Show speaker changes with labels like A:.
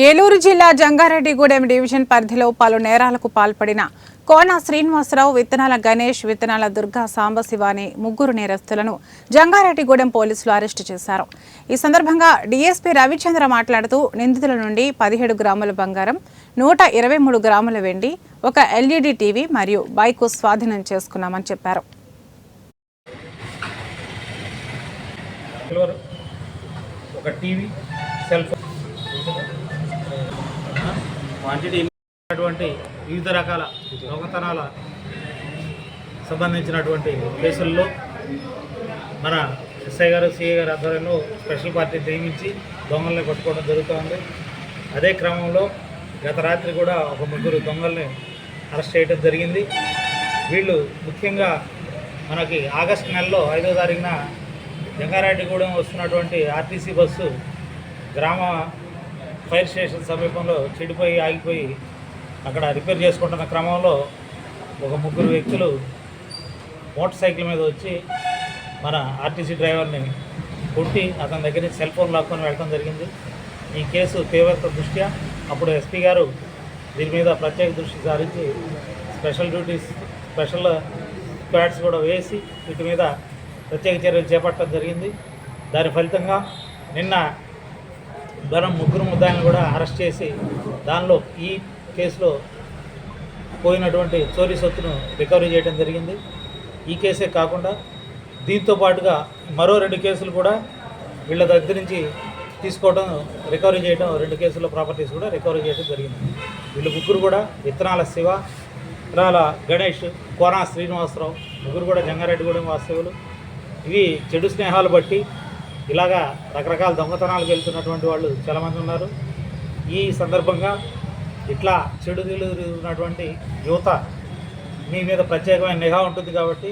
A: ఏలూరు జిల్లా జంగారెడ్డిగూడెం డివిజన్ పరిధిలో పలు నేరాలకు పాల్పడిన కోన శ్రీనివాసరావు, విత్తనాల గణేష్, విత్తనాల దుర్గా సాంబశివ అనే ముగ్గురు నేరస్తులను జంగారెడ్డిగూడెం పోలీసులు అరెస్టు చేశారు. ఈ సందర్భంగా డీఎస్పీ రవిచంద్ర మాట్లాడుతూ నిందితుల నుండి 17 గ్రాముల బంగారం, 123 గ్రాముల వెండి, ఒక ఎల్ఈడీ టీవీ మరియు బైకు స్వాధీనం చేసుకున్నామని చెప్పారు.
B: ఒక టీవీ, సెల్ ఫోన్ వివిధ రకాల దొంగతనాల సంబంధించినటువంటి కేసుల్లో మన ఎస్ఐ గారు, సిఐ గారి ఆధ్వర్యంలో స్పెషల్ పార్టీ నియమించి దొంగల్ని పట్టుకోవడం జరుగుతుంది. అదే క్రమంలో గత రాత్రి కూడా ఒక ముగ్గురు దొంగల్ని అరెస్ట్ చేయడం జరిగింది. వీళ్ళు ముఖ్యంగా మనకి ఆగస్టు నెలలో 5వ తారీఖున జంగారెడ్డిగూడెం వస్తున్నటువంటి ఆర్టీసీ బస్సు గ్రామ ఫైర్ స్టేషన్ సమీపంలో చెడిపోయి ఆగిపోయి అక్కడ రిపేర్ చేసుకుంటున్న క్రమంలో ఒక ముగ్గురు వ్యక్తులు మోటార్ సైకిల్ మీద వచ్చి మన ఆర్టీసీ డ్రైవర్ని కొట్టి అతని దగ్గర నుంచి సెల్ ఫోన్ లాక్కొని వెళ్ళడం జరిగింది. ఈ కేసు తీవ్రత దృష్ట్యా అప్పుడు ఎస్పీ గారు దీని మీద ప్రత్యేక దృష్టి సారించి స్పెషల్ స్క్వాడ్స్ కూడా వేసి వీటి మీద ప్రత్యేక చర్యలు చేపట్టడం జరిగింది. దాని ఫలితంగా నిన్న మనం ముగ్గురు ముద్దాయిలను కూడా అరెస్ట్ చేసి దానిలో ఈ కేసులో పోయినటువంటి చోరీ సొత్తును రికవరీ చేయడం జరిగింది. ఈ కేసే కాకుండా దీంతో పాటుగా మరో 2 కేసులు కూడా వీళ్ళ దగ్గర నుంచి తీసుకోవడం, రికవరీ చేయడం, 2 కేసుల్లో ప్రాపర్టీస్ కూడా రికవరీ చేయడం జరిగింది. వీళ్ళు ముగ్గురు కూడా విత్తనాల శివ, విత్తనాల గణేష్, కోన శ్రీనివాసరావు ముగ్గురు కూడా జంగారెడ్డిగూడెం వాస్తవులు. ఇవి చెడు స్నేహాలు బట్టి ఇలాగా రకరకాల దొంగతనాలకు వెళ్తున్నటువంటి వాళ్ళు చాలామంది ఉన్నారు. ఈ సందర్భంగా ఇట్లా చెడు ఉన్నటువంటి యువత మీ మీద ప్రత్యేకమైన నిఘా ఉంటుంది కాబట్టి